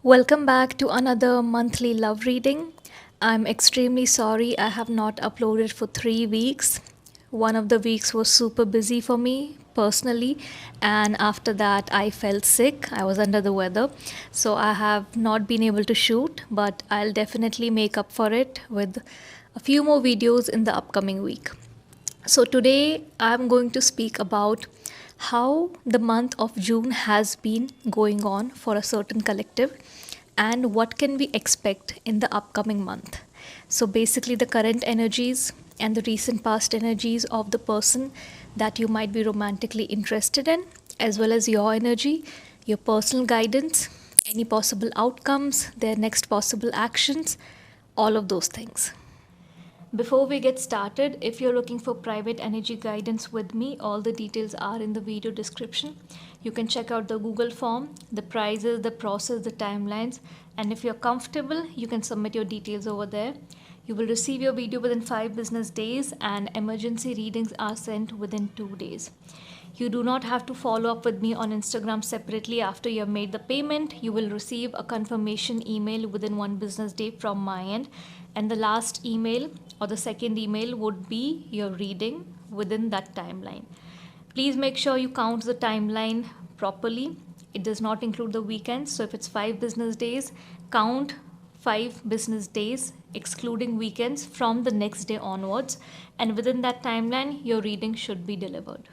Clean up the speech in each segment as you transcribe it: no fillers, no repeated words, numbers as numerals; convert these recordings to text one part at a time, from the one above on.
Welcome back to another monthly love reading. I'm extremely sorry I have not uploaded for 3 weeks. One of the weeks was super busy for me personally, and after that, I felt sick. I was under the weather, so I have not been able to shoot, but I'll definitely make up for it with a few more videos in the upcoming week. So, today I'm going to speak about how the month of June has been going on for a certain collective and what can we expect in the upcoming month. So, basically, the current energies and the recent past energies of the person that you might be romantically interested in, as well as your energy, your personal guidance, any possible outcomes, their next possible actions, all of those things. Before we get started, if you're looking for private energy guidance with me, all the details are in the video description. You can check out the Google form, the prices, the process, the timelines, and if you're comfortable, you can submit your details over there. You will receive your video within 5 business days, and emergency readings are sent within 2 days. You do not have to follow up with me on Instagram separately after you have made the payment. You will receive a confirmation email within 1 business day from my end. And the last email or the second email would be your reading within that timeline. Please make sure you count the timeline properly. It does not include the weekends. So if it's 5 business days, count 5 business days excluding weekends from the next day onwards. And within that timeline, your reading should be delivered.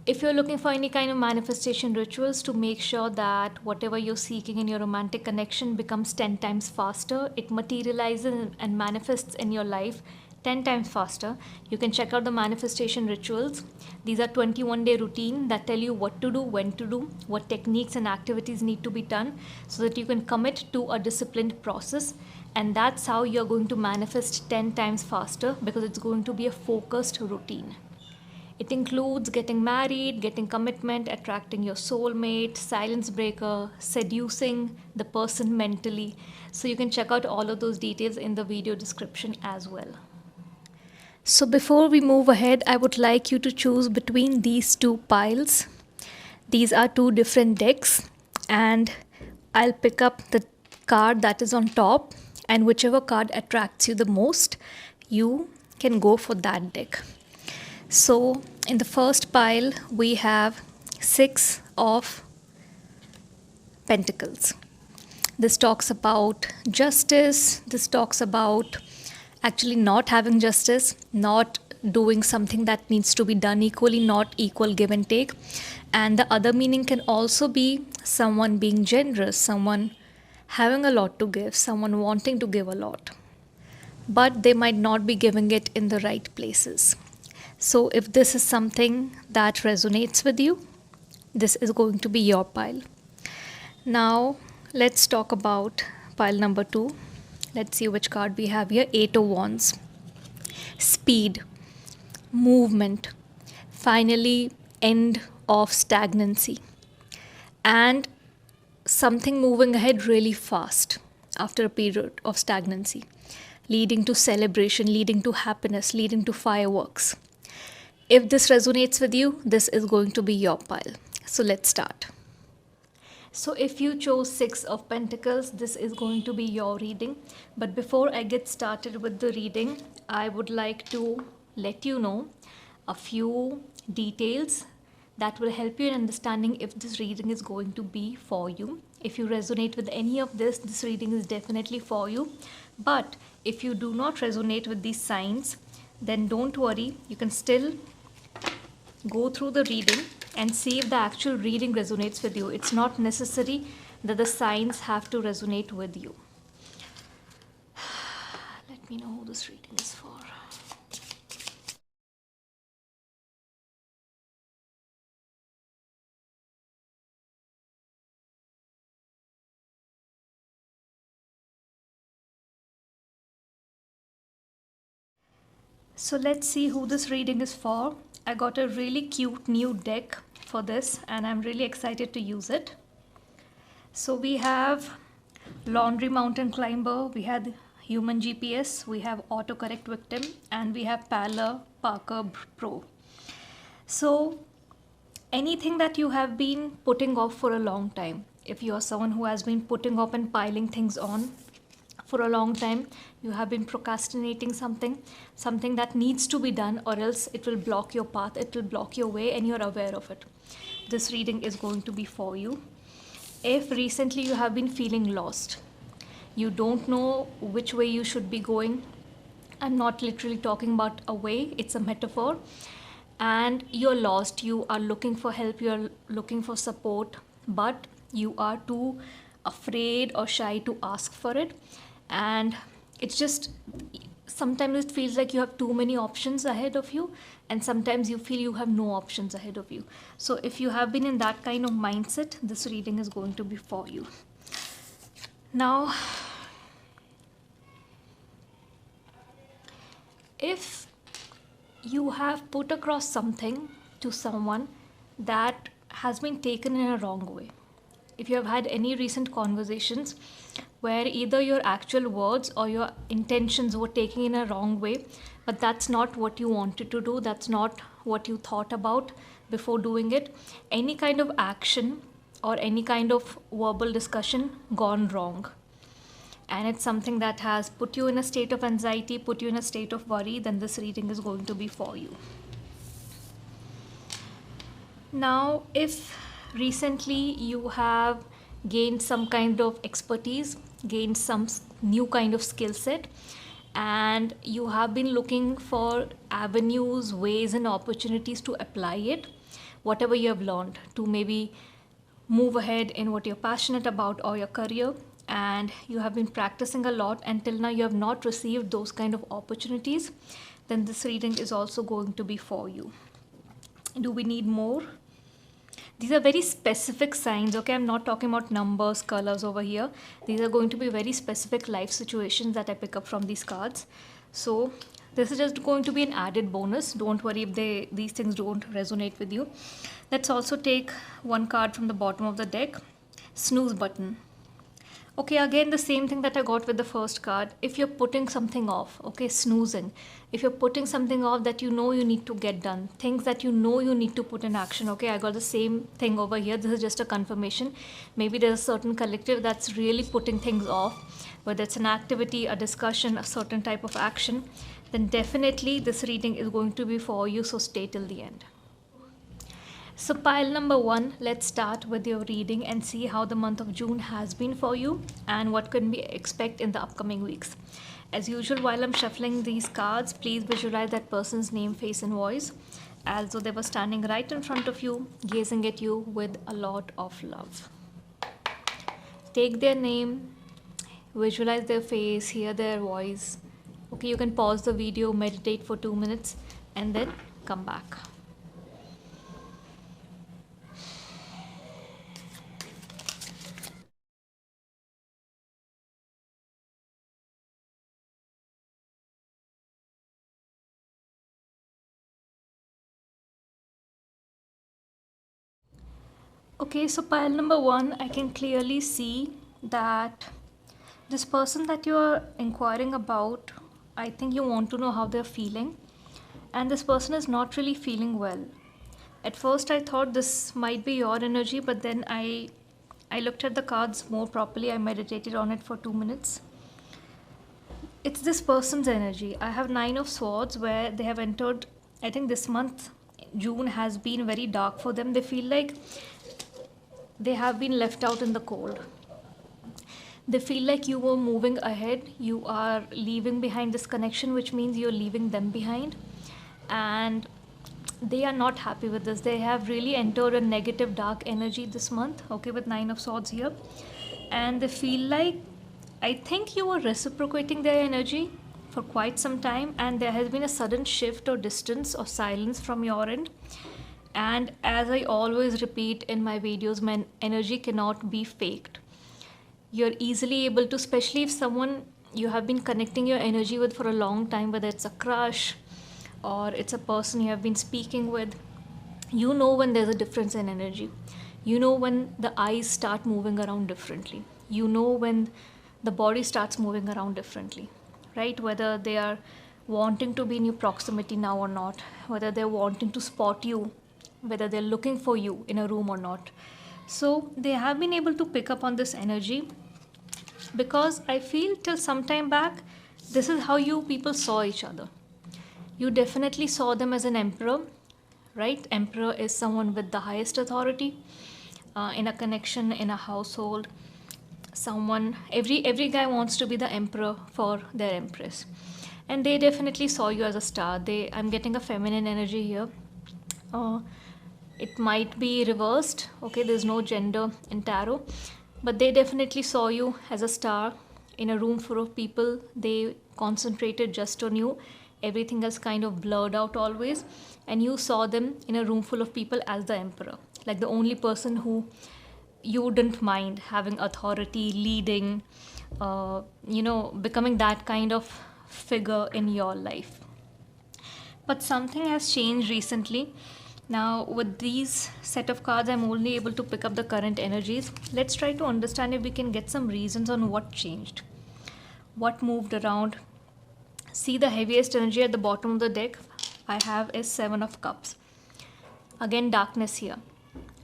If you're looking for any kind of manifestation rituals to make sure that whatever you're seeking in your romantic connection becomes 10 times faster, it materializes and manifests in your life 10 times faster, you can check out the manifestation rituals. These are 21-day routine that tell you what to do, when to do, what techniques and activities need to be done so that you can commit to a disciplined process. And that's how you're going to manifest 10 times faster because it's going to be a focused routine. It includes getting married, getting commitment, attracting your soulmate, silence breaker, seducing the person mentally. So you can check out all of those details in the video description as well. So before we move ahead, I would like you to choose between these two piles. These are two different decks, and I'll pick up the card that is on top, and whichever card attracts you the most, you can go for that deck. So in the first pile, we have 6 of Pentacles. This talks about justice. This talks about actually not having justice, not doing something that needs to be done equally, not equal give and take. And the other meaning can also be someone being generous, someone having a lot to give, someone wanting to give a lot. But they might not be giving it in the right places. So if this is something that resonates with you, this is going to be your pile. Now, let's talk about pile number 2. Let's see which card we have here. 8 of Wands. Speed, movement, finally end of stagnancy, and something moving ahead really fast after a period of stagnancy, leading to celebration, leading to happiness, leading to fireworks. If this resonates with you, this is going to be your pile. So let's start. So if you chose 6 of Pentacles, this is going to be your reading. But before I get started with the reading, I would like to let you know a few details that will help you in understanding if this reading is going to be for you. If you resonate with any of this, this reading is definitely for you. But if you do not resonate with these signs, then don't worry. You can still go through the reading and see if the actual reading resonates with you. It's not necessary that the signs have to resonate with you. Let me know who this reading is for. So let's see who this reading is for. I got a really cute new deck for this and I'm really excited to use it. So we have Laundry Mountain Climber, we had Human GPS, we have Autocorrect Victim, and we have Parker Pro. So anything that you have been putting off for a long time, If you are someone who has been putting up and piling things on for a long time, you have been procrastinating something that needs to be done, or else it will block your path, it will block your way, and you're aware of it. This reading is going to be for you. If recently you have been feeling lost, you don't know which way you should be going. I'm not literally talking about a way, it's a metaphor. And you're lost, you are looking for help, you're looking for support, but you are too afraid or shy to ask for it. And it's just, sometimes it feels like you have too many options ahead of you, and sometimes you feel you have no options ahead of you. So if you have been in that kind of mindset, this reading is going to be for you. Now, if you have put across something to someone that has been taken in a wrong way, if you have had any recent conversations where either your actual words or your intentions were taken in a wrong way, but that's not what you wanted to do, that's not what you thought about before doing it, any kind of action or any kind of verbal discussion gone wrong, and it's something that has put you in a state of anxiety, put you in a state of worry, then this reading is going to be for you. Now, if recently you have gained some kind of expertise, gained some new kind of skill set, and you have been looking for avenues, ways, and opportunities to apply it, whatever you have learned, to maybe move ahead in what you're passionate about or your career, and you have been practicing a lot until now you have not received those kind of opportunities, then this reading is also going to be for you. Do we need more? These are very specific signs, okay? I'm not talking about numbers, colors over here. These are going to be very specific life situations that I pick up from these cards. So this is just going to be an added bonus. Don't worry if these things don't resonate with you. Let's also take one card from the bottom of the deck. Snooze button. Okay, again, the same thing that I got with the first card. If you're putting something off, okay, snoozing. If you're putting something off that you know you need to get done, things that you know you need to put in action, okay, I got the same thing over here. This is just a confirmation. Maybe there's a certain collective that's really putting things off, whether it's an activity, a discussion, a certain type of action, then definitely this reading is going to be for you, so stay till the end. So pile number 1, let's start with your reading and see how the month of June has been for you and what can we expect in the upcoming weeks. As usual, while I'm shuffling these cards, please visualize that person's name, face, and voice as though they were standing right in front of you, gazing at you with a lot of love. Take their name, visualize their face, hear their voice. Okay, you can pause the video, meditate for 2 minutes, and then come back. Okay, so pile number 1, I can clearly see that this person that you are inquiring about, I think you want to know how they're feeling, and this person is not really feeling well. At first I thought this might be your energy, but then I looked at the cards more properly. I meditated on it for 2 minutes. It's this person's energy. I have 9 of Swords where they have entered, I think this month, June, has been very dark for them. They feel like they have been left out in the cold. They feel like you were moving ahead, you are leaving behind this connection, which means you're leaving them behind, and they are not happy with this. They have really entered a negative dark energy this month, okay, with 9 of Swords here, and they feel like, I think you were reciprocating their energy for quite some time, and there has been a sudden shift or distance or silence from your end. And as I always repeat in my videos, my energy cannot be faked. You're easily able to, especially if someone you have been connecting your energy with for a long time, whether it's a crush or it's a person you have been speaking with, you know when there's a difference in energy. You know when the eyes start moving around differently. You know when the body starts moving around differently, right? Whether they are wanting to be in your proximity now or not, whether they're wanting to spot you, whether they're looking for you in a room or not. So they have been able to pick up on this energy because I feel till some time back, this is how you people saw each other. You definitely saw them as an emperor, right? Emperor is someone with the highest authority in a connection, in a household. Someone, every guy wants to be the emperor for their empress, and they definitely saw you as a star. I'm getting a feminine energy here. Uh, it might be reversed. Okay, there's no gender in tarot, but they definitely saw you as a star in a room full of people. They concentrated just on you. Everything else kind of blurred out always, and you saw them in a room full of people as the emperor, like the only person who you wouldn't mind having authority, leading, becoming that kind of figure in your life. But something has changed recently. Now, with these set of cards, I'm only able to pick up the current energies. Let's try to understand if we can get some reasons on what changed, what moved around. See, the heaviest energy at the bottom of the deck I have is Seven of Cups. Again, darkness here,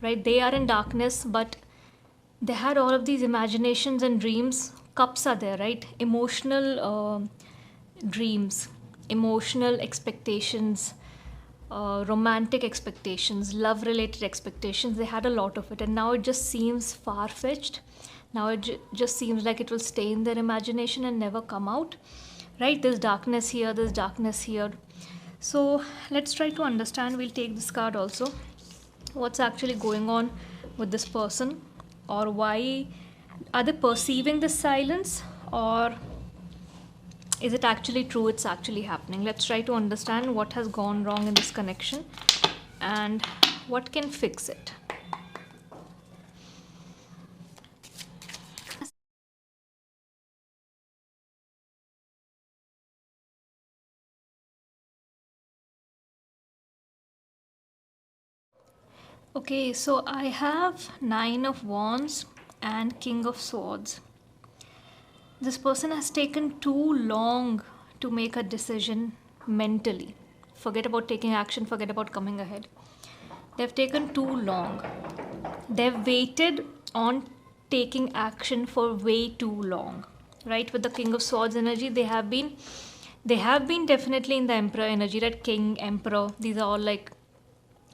right? They are in darkness, but they had all of these imaginations and dreams. Cups are there, right? Emotional dreams, emotional expectations, romantic expectations, love related expectations. They had a lot of it, and now it just seems far fetched. Now it just seems like it will stay in their imagination and never come out, right? There's darkness here, there's darkness here. So let's try to understand. We'll take this card also. What's actually going on with this person, or why are they perceiving this silence, or is it actually true, it's actually happening? Let's try to understand what has gone wrong in this connection and what can fix it. Okay, so I have Nine of Wands and King of Swords. This person has taken too long to make a decision mentally. Forget about taking action, forget about coming ahead. They've taken too long. They've waited on taking action for way too long. Right? With the King of Swords energy, they have been definitely in the Emperor energy, right? King, Emperor, these are all like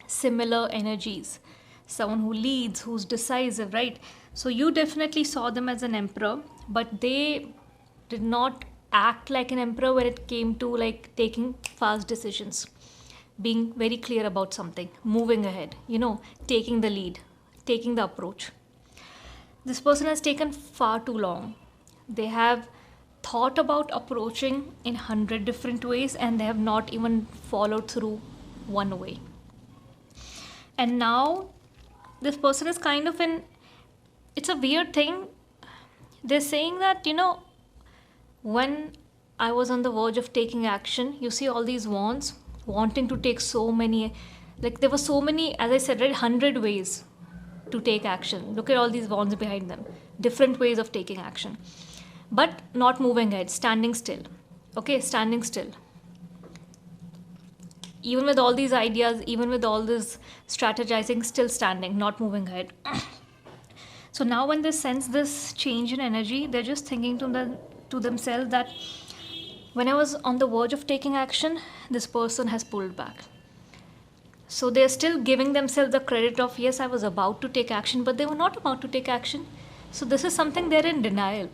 similar energies. Someone who leads, who's decisive, right? So you definitely saw them as an emperor, but they did not act like an emperor when it came to like taking fast decisions, being very clear about something, moving ahead, taking the lead, taking the approach. This person has taken far too long. They have thought about approaching in 100 different ways, and they have not even followed through one way. And now this person is kind of it's a weird thing. They're saying that, when I was on the verge of taking action, you see all these wands, wanting to take so many, like there were so many, as I said, right, 100 ways to take action. Look at all these wands behind them, different ways of taking action, but not moving ahead, standing still. Okay, standing still. Even with all these ideas, even with all this strategizing, still standing, not moving ahead. So now when they sense this change in energy, they're just thinking to themselves that when I was on the verge of taking action, this person has pulled back. So they're still giving themselves the credit of, yes, I was about to take action, but they were not about to take action. So this is something they're in denial.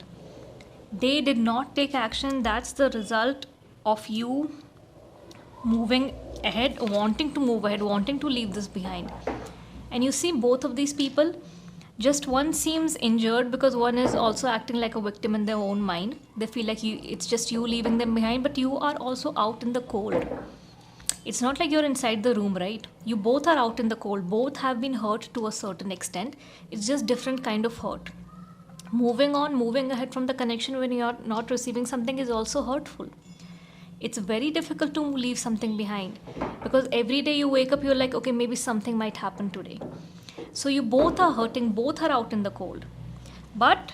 They did not take action. That's the result of you moving ahead, wanting to move ahead, wanting to leave this behind. And you see both of these people, just one seems injured because one is also acting like a victim in their own mind. They feel like it's just you leaving them behind, but you are also out in the cold. It's not like you're inside the room, right? You both are out in the cold. Both have been hurt to a certain extent. It's just different kind of hurt. Moving on, moving ahead from the connection when you're not receiving something is also hurtful. It's very difficult to leave something behind because every day you wake up, you're like, okay, maybe something might happen today. So you both are hurting, both are out in the cold. But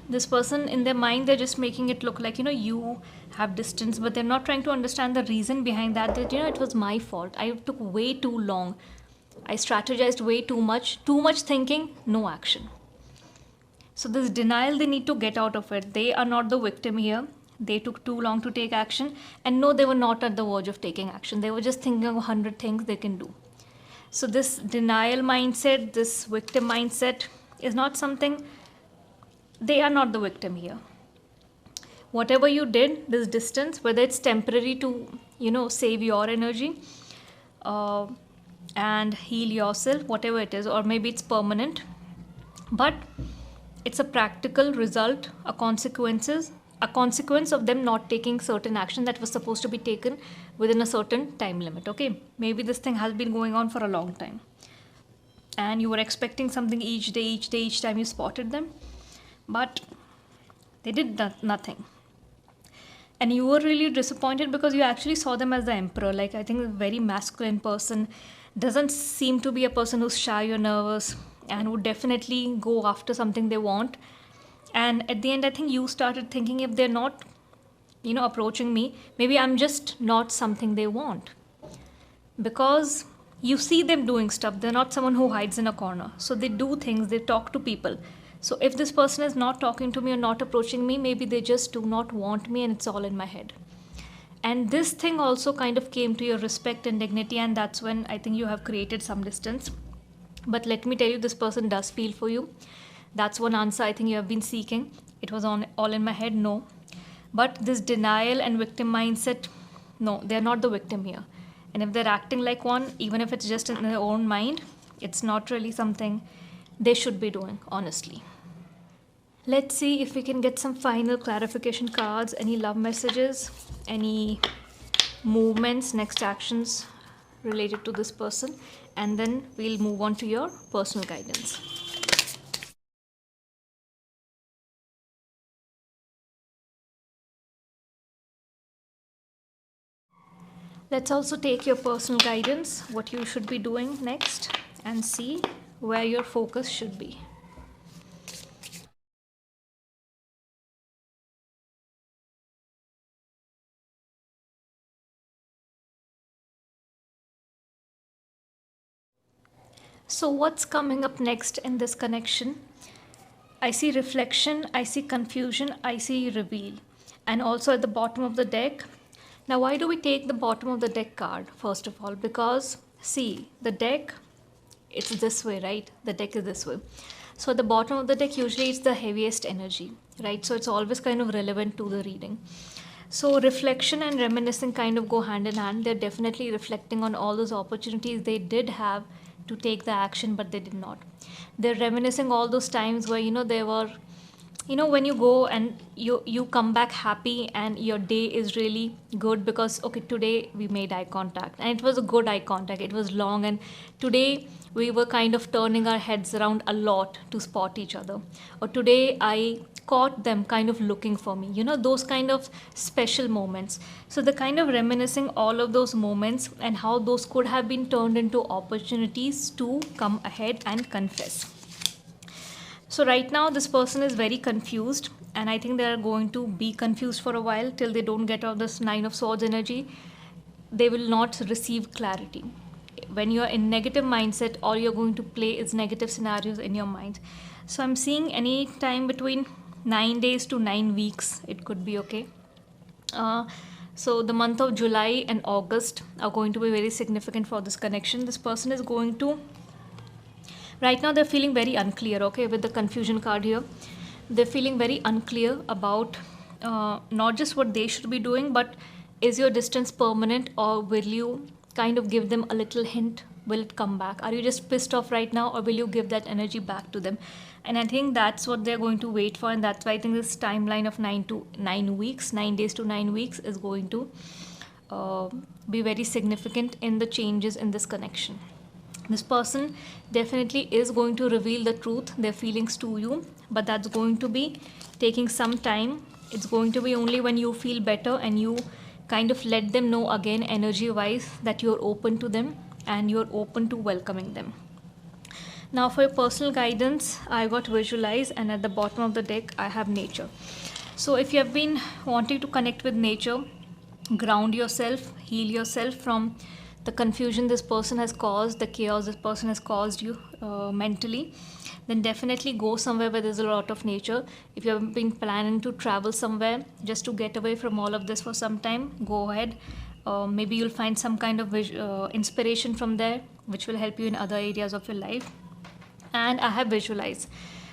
this person, in their mind, they're just making it look like, you have distance, but they're not trying to understand the reason behind that, it was my fault. I took way too long I strategized way too much thinking, no action. So this denial, they need to get out of it. They are not the victim here. They took too long to take action, and no, they were not at the verge of taking action. They were just thinking of 100 things they can do. So this denial mindset, this victim mindset is not something, they are not the victim here. Whatever you did, this distance, whether it's temporary to, save your energy and heal yourself, whatever it is, or maybe it's permanent, but it's a practical result, a consequence of them not taking certain action that was supposed to be taken within a certain time limit. Okay, maybe this thing has been going on for a long time, and you were expecting something each time you spotted them, but they did nothing. And you were really disappointed because you actually saw them as the emperor. Like, I think a very masculine person, doesn't seem to be a person who's shy or nervous, and would definitely go after something they want. And at the end, I think you started thinking, if they're not, approaching me, maybe I'm just not something they want. Because you see them doing stuff. They're not someone who hides in a corner. So they do things, they talk to people. So if this person is not talking to me or not approaching me, maybe they just do not want me, and it's all in my head. And this thing also kind of came to your respect and dignity, and that's when I think you have created some distance. But let me tell you, this person does feel for you. That's one answer I think you have been seeking. It was all in my head, no. But this denial and victim mindset, no, they're not the victim here. And if they're acting like one, even if it's just in their own mind, it's not really something they should be doing, honestly. Let's see if we can get some final clarification cards, any love messages, any movements, next actions related to this person, and then we'll move on to your personal guidance. Let's also take your personal guidance, what you should be doing next, and see where your focus should be. So what's coming up next in this connection? I see reflection, I see confusion, I see reveal. And also at the bottom of the deck. Now, why do we take the bottom of the deck card, first of all? Because, see, the deck, it's this way, right? The deck is this way. So at the bottom of the deck, usually it's the heaviest energy, right? So it's always kind of relevant to the reading. So reflection and reminiscing kind of go hand in hand. They're definitely reflecting on all those opportunities they did have to take the action, but they did not. They're reminiscing all those times where, they were, when you go and you come back happy and your day is really good because, okay, today we made eye contact and it was a good eye contact. It was long, and today we were kind of turning our heads around a lot to spot each other. Or today I caught them kind of looking for me, those kind of special moments. So the kind of reminiscing all of those moments and how those could have been turned into opportunities to come ahead and confess. So right now this person is very confused, and I think they are going to be confused for a while till they don't get out of this Nine of Swords energy. They will not receive clarity. When you're in negative mindset, all you're going to play is negative scenarios in your mind. So I'm seeing any time between 9 days to 9 weeks, it could be okay. So the month of July and August are going to be very significant for this connection. This person is going to, right now they're feeling very unclear, okay, with the confusion card here. They're feeling very unclear about not just what they should be doing, but is your distance permanent, or will you kind of give them a little hint? Will it come back? Are you just pissed off right now, or will you give that energy back to them? And I think that's what they're going to wait for, and that's why I think this timeline of 9 days to 9 weeks is going to be very significant in the changes in this connection. This person definitely is going to reveal the truth, their feelings to you, but that's going to be taking some time. It's going to be only when you feel better and you kind of let them know again energy wise that you're open to them and you're open to welcoming them. Now for your personal guidance, I got visualize, and at the bottom of the deck I have nature. So if you have been wanting to connect with nature, ground yourself, heal yourself from the confusion this person has caused, the chaos this person has caused you mentally, then definitely go somewhere where there's a lot of nature. If you have been planning to travel somewhere just to get away from all of this for some time, go ahead. Maybe you'll find some kind of inspiration from there, which will help you in other areas of your life. And I have visualized.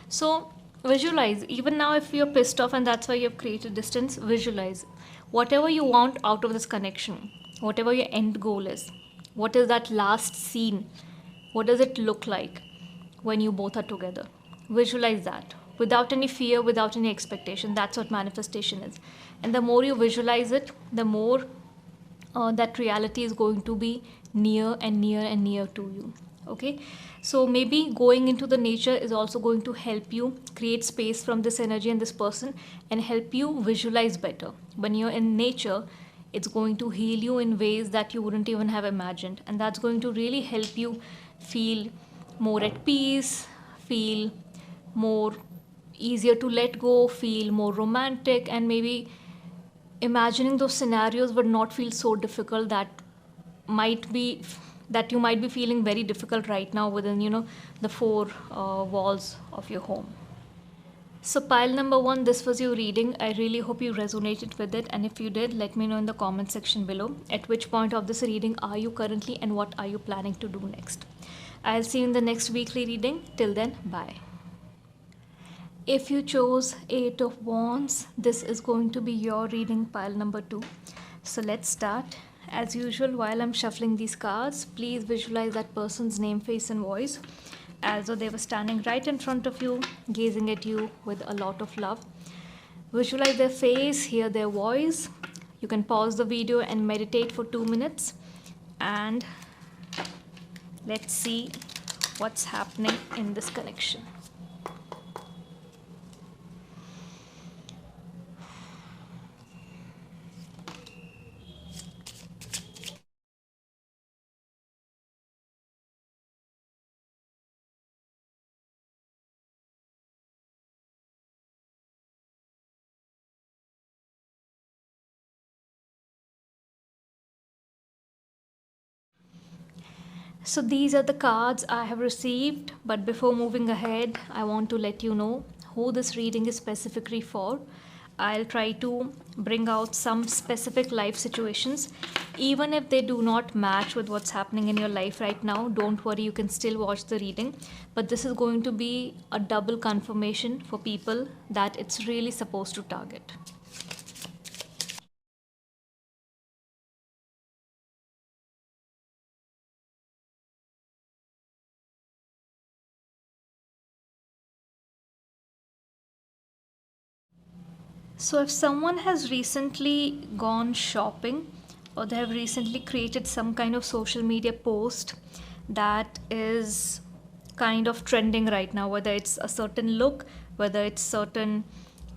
So visualize, even now if you're pissed off and that's why you've created distance, visualize whatever you want out of this connection, whatever your end goal is. What is that last scene? What does it look like when you both are together? Visualize that without any fear, without any expectation. That's what manifestation is. And the more you visualize it, the more that reality is going to be near and near and near to you. Okay, so maybe going into the nature is also going to help you create space from this energy and this person, and help you visualize better. When you're in nature, it's going to heal you in ways that you wouldn't even have imagined, and that's going to really help you feel more at peace, feel more easier to let go, feel more romantic, and maybe imagining those scenarios would not feel so difficult that you might be feeling very difficult right now within the four walls of your home. So pile number 1, this was your reading. I really hope you resonated with it, and if you did, let me know in the comment section below at which point of this reading are you currently and what are you planning to do next. I'll see you in the next weekly reading. Till then, bye. If you chose 8 of Wands, this is going to be your reading, pile number 2. So let's start. As usual, while I'm shuffling these cards, please visualize that person's name, face and voice as though they were standing right in front of you, gazing at you with a lot of love. Visualize their face, hear their voice. You can pause the video and meditate for 2 minutes, and let's see what's happening in this connection. So these are the cards I have received, but before moving ahead, I want to let you know who this reading is specifically for. I'll try to bring out some specific life situations. Even if they do not match with what's happening in your life right now, don't worry, you can still watch the reading. But this is going to be a double confirmation for people that it's really supposed to target. So if someone has recently gone shopping, or they have recently created some kind of social media post that is kind of trending right now, whether it's a certain look, whether it's certain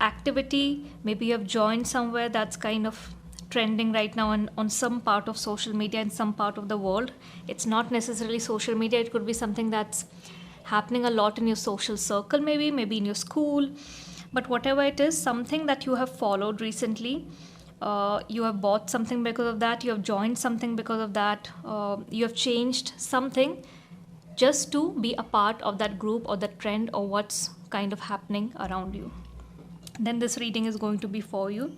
activity, maybe you have joined somewhere that's kind of trending right now on some part of social media in some part of the world. It's not necessarily social media, it could be something that's happening a lot in your social circle, maybe in your school. But whatever it is, something that you have followed recently, you have bought something because of that, you have joined something because of that, you have changed something just to be a part of that group or that trend or what's kind of happening around you. Then this reading is going to be for you.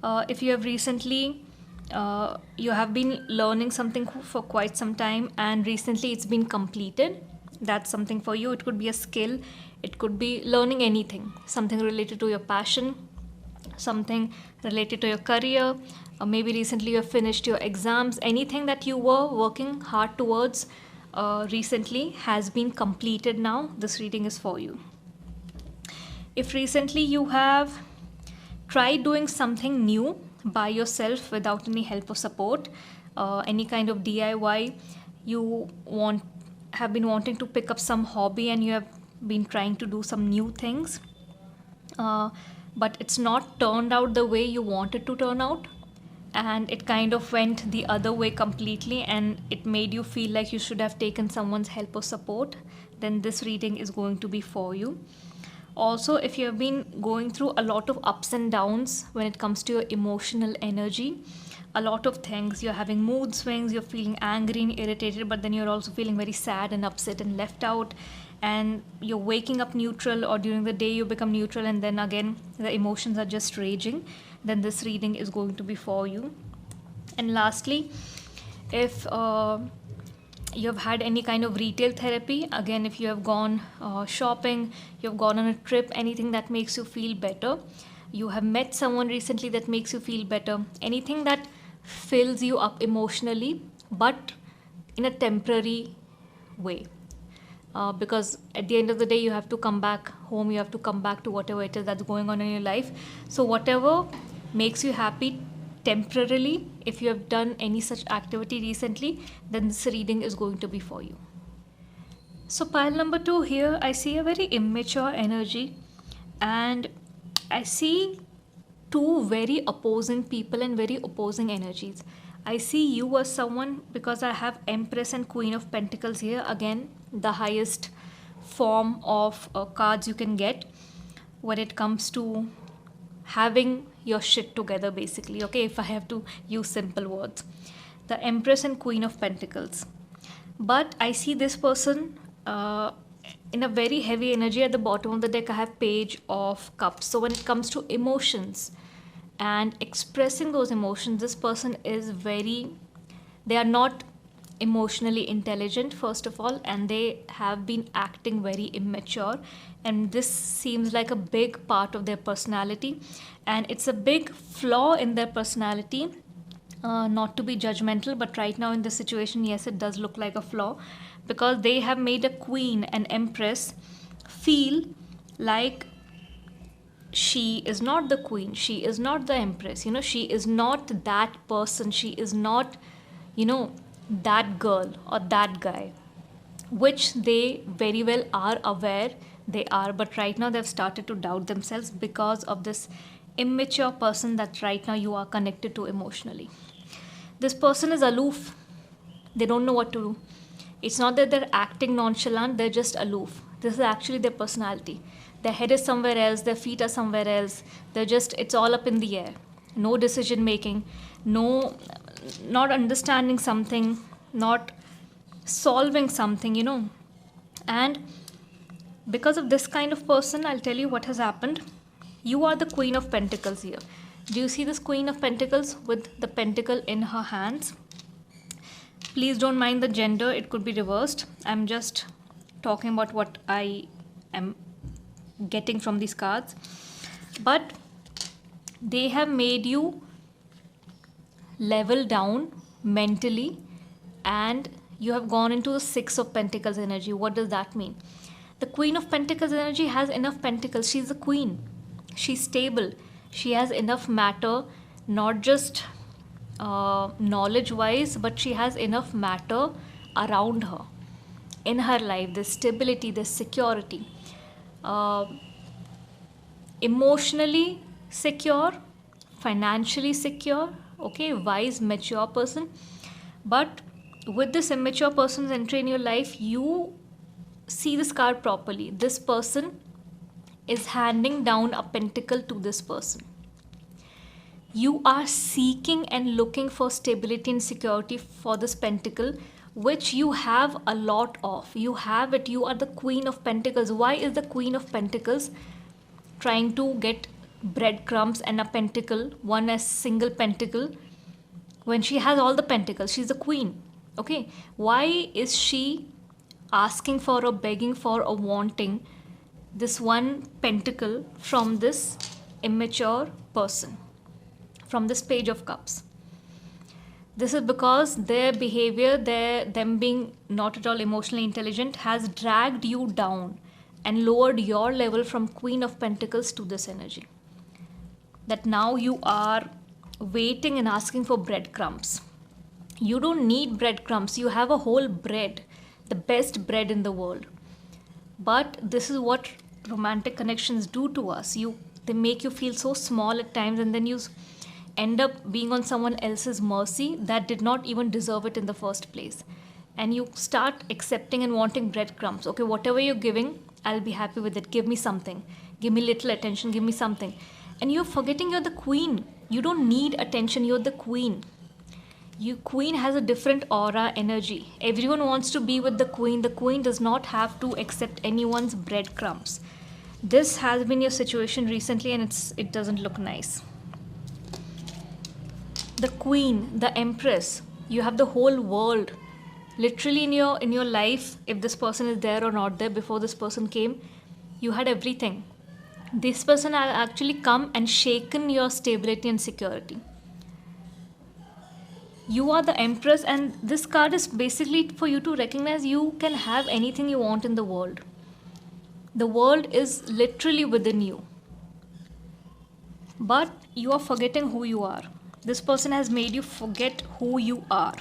If you have recently, you have been learning something for quite some time and recently it's been completed, that's something for you. It could be a skill, it could be learning anything, something related to your passion, something related to your career, or maybe recently you have finished your exams. Anything that you were working hard towards recently has been completed now. This reading is for you. If recently you have tried doing something new by yourself without any help or support, any kind of DIY, you have been wanting to pick up some hobby and you have been trying to do some new things, but it's not turned out the way you want it to turn out, and it kind of went the other way completely and it made you feel like you should have taken someone's help or support, then this reading is going to be for you. Also, if you have been going through a lot of ups and downs when it comes to your emotional energy, a lot of things. You're having mood swings, you're feeling angry and irritated, but then you're also feeling very sad and upset and left out. And you're waking up neutral, or during the day you become neutral, and then again the emotions are just raging. Then this reading is going to be for you. And lastly, if you've had any kind of retail therapy, again, if you have gone shopping, you've gone on a trip, anything that makes you feel better, you have met someone recently that makes you feel better, anything that fills you up emotionally but in a temporary way, because at the end of the day you have to come back home, you have to come back to whatever it is that's going on in your life. So whatever makes you happy temporarily, if you have done any such activity recently, then this reading is going to be for you. So pile number 2, here I see a very immature energy, and I see two very opposing people and very opposing energies. I see you as someone, because I have Empress and Queen of Pentacles here, again the highest form of cards you can get when it comes to having your shit together, basically. Okay, if I have to use simple words, the Empress and Queen of Pentacles. But I see this person in a very heavy energy. At the bottom of the deck I have Page of Cups. So when it comes to emotions and expressing those emotions, this person is they are not emotionally intelligent, first of all, and they have been acting very immature, and this seems like a big part of their personality, and it's a big flaw in their personality. Not to be judgmental, but right now in this situation, yes, it does look like a flaw, because they have made a queen and empress feel like she is not the queen, she is not the empress, she is not that person, she is not, that girl or that guy, which they very well are aware they are. But right now they've started to doubt themselves because of this immature person that right now you are connected to emotionally. This person is aloof. They don't know what to do. It's not that they're acting nonchalant, they're just aloof. This is actually their personality. Their head is somewhere else, their feet are somewhere else. It's all up in the air. No decision making, not understanding something, not solving something. And because of this kind of person, I'll tell you what has happened. You are the Queen of Pentacles here. Do you see this Queen of Pentacles with the pentacle in her hands? Please don't mind the gender, it could be reversed. I'm just talking about what I am getting from these cards. But they have made you level down mentally, and you have gone into the Six of Pentacles energy. What does that mean? The Queen of Pentacles energy has enough pentacles. She's the queen. She's stable. She has enough matter, not just knowledge wise, but she has enough matter around her. In her life, there's stability, there's security. Emotionally secure, financially secure, okay, wise, mature person. But with this immature person's entry in your life, you see this card properly. This person is handing down a pentacle to this person. You are seeking and looking for stability and security for this pentacle, which you have a lot of. You have it. You are the Queen of Pentacles. Why is the Queen of Pentacles trying to get breadcrumbs and a pentacle, one as single pentacle, when she has all the pentacles? She's the queen. Okay, why is she asking for or begging for or wanting this one pentacle from this immature person, from this Page of Cups? This is because their behavior, them being not at all emotionally intelligent, has dragged you down and lowered your level from Queen of Pentacles to this energy. That now you are waiting and asking for breadcrumbs. You don't need breadcrumbs. You have a whole bread, the best bread in the world. But this is what romantic connections do to us. They make you feel so small at times, and then you end up being on someone else's mercy that did not even deserve it in the first place. And you start accepting and wanting breadcrumbs. Okay, whatever you're giving, I'll be happy with it. Give me something. Give me little attention. Give me something. And you're forgetting you're the queen. You don't need attention. You're the queen. You queen has a different aura energy. Everyone wants to be with the queen. The queen does not have to accept anyone's breadcrumbs. This has been your situation recently, and it doesn't look nice. The queen, the empress, you have the whole world literally in your life. If this person is there or not there, before this person came, you had everything. This person has actually come and shaken your stability and security. You are the empress, and this card is basically for you to recognize you can have anything you want in the world. The world is literally within you, but you are forgetting who you are. This person has made you forget who you are.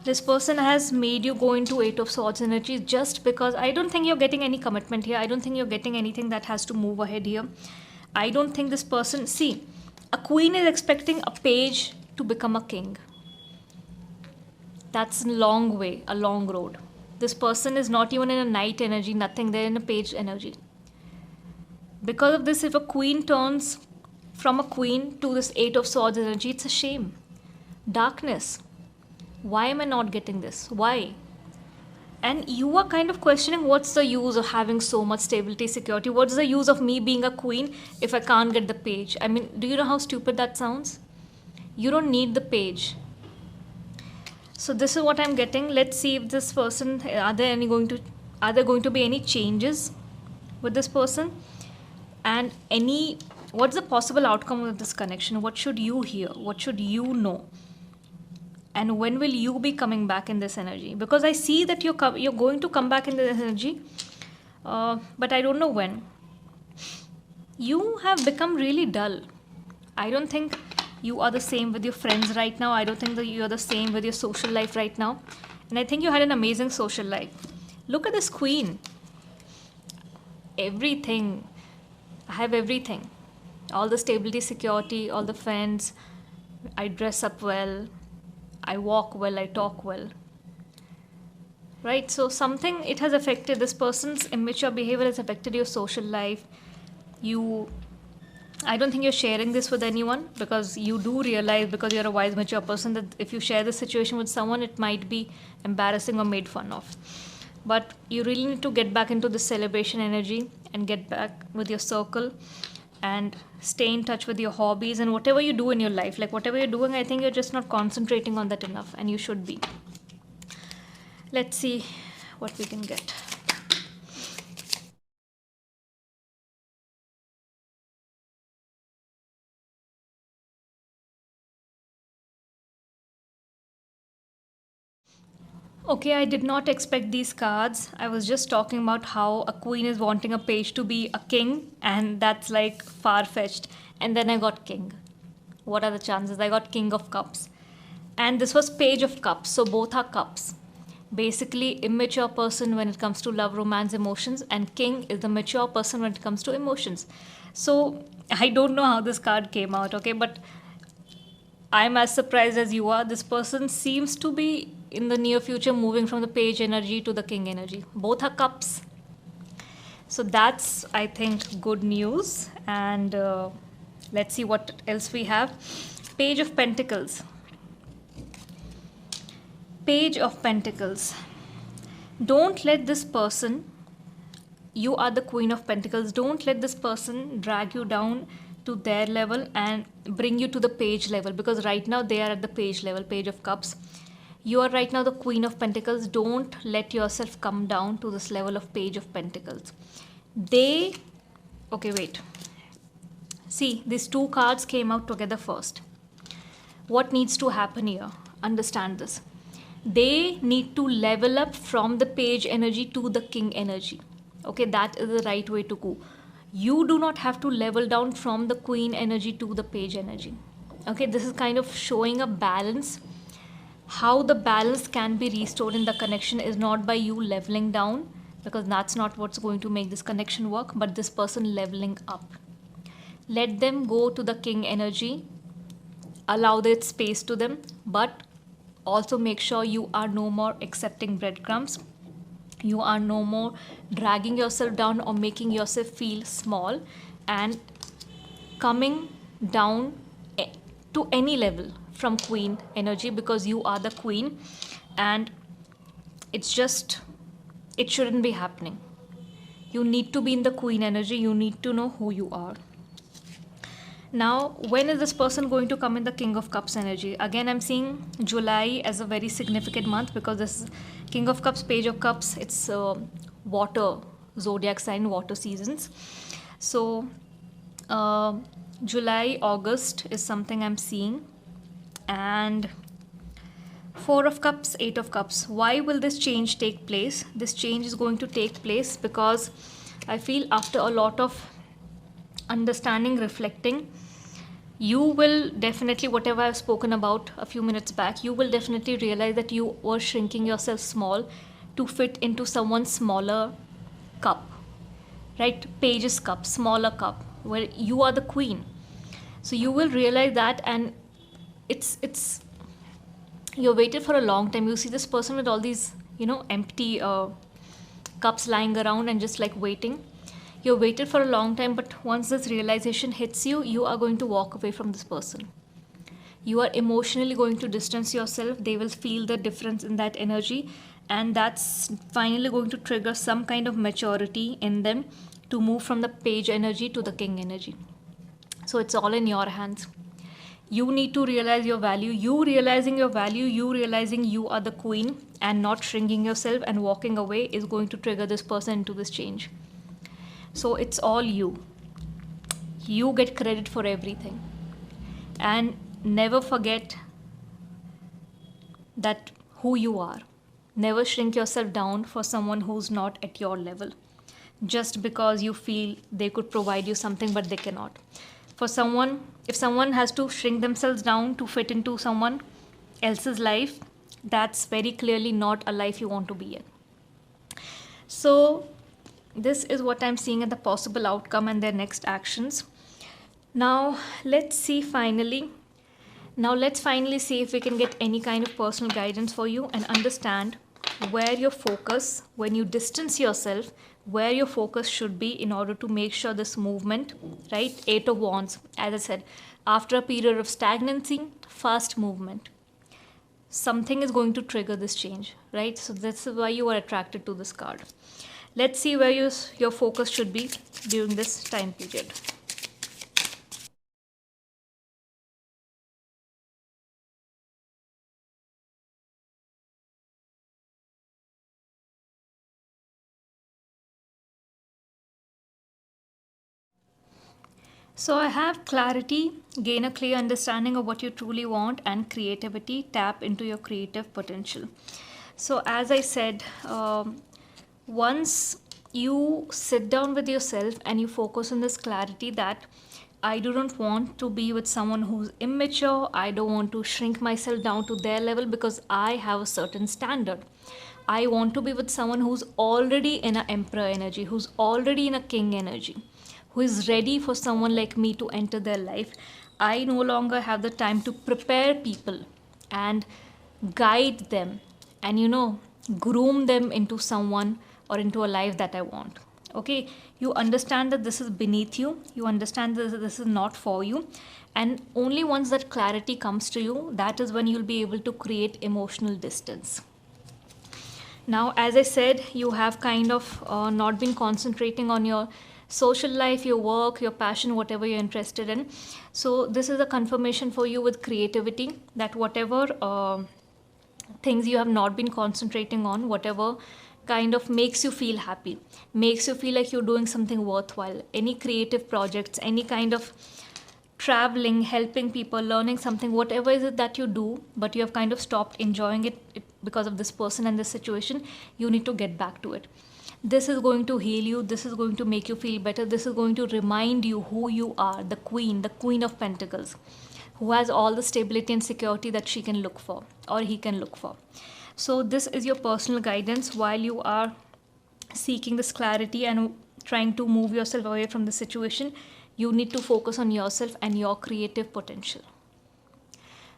This person has made you go into Eight of Swords energy, just because I don't think you're getting any commitment here. I don't think you're getting anything that has to move ahead here. I don't think this person, see, a queen is expecting a page to become a king. That's a long way, a long road. This person is not even in a knight energy, nothing. They're in a page energy. Because of this, if a queen turns from a queen to this Eight of Swords energy, it's a shame. Darkness. Why am I not getting this? Why? And you are kind of questioning, what's the use of having so much stability, security? What's the use of me being a queen if I can't get the page? I mean, do you know how stupid that sounds? You don't need the page. So this is what I'm getting. Let's see if this person, are there going to be any changes with this person? And what's the possible outcome of this connection? What should you hear? What should you know? And when will you be coming back in this energy? Because I see that you're going to come back in this energy, but I don't know when. You have become really dull. I don't think you are the same with your friends right now. I don't think that you are the same with your social life right now. And I think you had an amazing social life. Look at this queen. Everything. I have everything. All the stability, security, all the friends. I dress up well. I walk well, I talk well. Right? So something, it has affected, this person's immature behavior has affected your social life. I don't think you're sharing this with anyone, because you do realize, because you're a wise, mature person, that if you share this situation with someone, it might be embarrassing or made fun of. But you really need to get back into the celebration energy and get back with your circle and stay in touch with your hobbies and whatever you do in your life. Like whatever you're doing, I think you're just not concentrating on that enough, and you should be. Let's see what we can get. Okay, I did not expect these cards. I was just talking about how a queen is wanting a page to be a king, and that's like far-fetched. And then I got king. What are the chances? I got king of cups. And this was page of cups, so both are cups. Basically, immature person when it comes to love, romance, emotions, and king is the mature person when it comes to emotions. So I don't know how this card came out, okay, but I'm as surprised as you are. This person seems to be in the near future moving from the page energy to the king energy. Both are cups. So that's, I think, good news. And let's see what else we have. Page of Pentacles. Page of Pentacles. Don't let this person, you are the Queen of Pentacles, don't let this person drag you down to their level and bring you to the page level, because right now they are at the page level, Page of Cups. You are right now the Queen of Pentacles. Don't let yourself come down to this level of Page of Pentacles. Okay, wait. See, these two cards came out together first. What needs to happen here? Understand this. They need to level up from the page energy to the king energy. Okay, that is the right way to go. You do not have to level down from the queen energy to the page energy. Okay, this is kind of showing a balance. How the balance can be restored in the connection is not by you leveling down, because that's not what's going to make this connection work, but this person leveling up. Let them go to the king energy, allow that space to them, but also make sure you are no more accepting breadcrumbs. You are no more dragging yourself down or making yourself feel small and coming down to any level from queen energy, because you are the queen, and it's just, it shouldn't be happening. You need to be in the queen energy. You need to know who you are. Now, when is this person going to come in the King of Cups energy? Again, I'm seeing July as a very significant month, because this King of Cups, Page of Cups, it's water, zodiac sign, water seasons. So, July, August is something I'm seeing. And Four of Cups, Eight of Cups. Why will this change take place? This change is going to take place because I feel after a lot of understanding, reflecting, you will definitely, whatever I've spoken about a few minutes back, you will definitely realize that you were shrinking yourself small to fit into someone's smaller cup, right? Page's cup, smaller cup, where you are the queen. So you will realize that, and it's you waited for a long time. You see this person with all these, empty cups lying around and just like waiting. You waited for a long time, but once this realization hits you, you are going to walk away from this person. You are emotionally going to distance yourself. They will feel the difference in that energy, and that's finally going to trigger some kind of maturity in them to move from the page energy to the king energy. So it's all in your hands. You need to realize your value. You realizing your value, you realizing you are the queen and not shrinking yourself and walking away is going to trigger this person into this change. So it's all you. You get credit for everything. And never forget that who you are. Never shrink yourself down for someone who's not at your level, just because you feel they could provide you something but they cannot. For someone, if someone has to shrink themselves down to fit into someone else's life, that's very clearly not a life you want to be in. So this is what I'm seeing at the possible outcome and their next actions. Now let's finally see if we can get any kind of personal guidance for you and understand where your focus, when you distance yourself, where your focus should be in order to make sure this movement, right? Eight of Wands, as I said, after a period of stagnancy, fast movement. Something is going to trigger this change, right? So this is why you are attracted to this card. Let's see where your focus should be during this time period. So I have clarity, gain a clear understanding of what you truly want, and creativity, tap into your creative potential. So as I said, once you sit down with yourself and you focus on this clarity that I do not want to be with someone who's immature, I don't want to shrink myself down to their level because I have a certain standard. I want to be with someone who's already in an emperor energy, who's already in a king energy, who is ready for someone like me to enter their life. I no longer have the time to prepare people and guide them and groom them into someone or into a life that I want. Okay, you understand that this is beneath you, you understand that this is not for you, and only once that clarity comes to you, that is when you'll be able to create emotional distance. Now, as I said, you have kind of not been concentrating on your social life, your work, your passion, whatever you're interested in. So this is a confirmation for you with creativity that whatever things you have not been concentrating on, whatever kind of makes you feel happy, makes you feel like you're doing something worthwhile, any creative projects, any kind of traveling, helping people, learning something, whatever is it that you do, but you have kind of stopped enjoying it because of this person and this situation, you need to get back to it. This is going to heal you. This is going to make you feel better. This is going to remind you who you are, the Queen of Pentacles, who has all the stability and security that she can look for or he can look for. So this is your personal guidance while you are seeking this clarity and trying to move yourself away from the situation. You need to focus on yourself and your creative potential.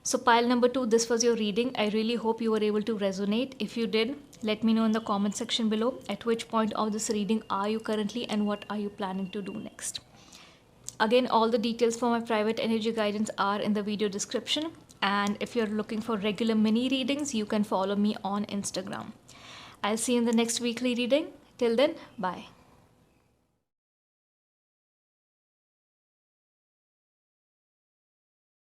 So pile number 2, this was your reading. I really hope you were able to resonate. If you did, let me know in the comment section below at which point of this reading are you currently and what are you planning to do next. Again, all the details for my private energy guidance are in the video description. And if you're looking for regular mini readings, you can follow me on Instagram. I'll see you in the next weekly reading. Till then, bye.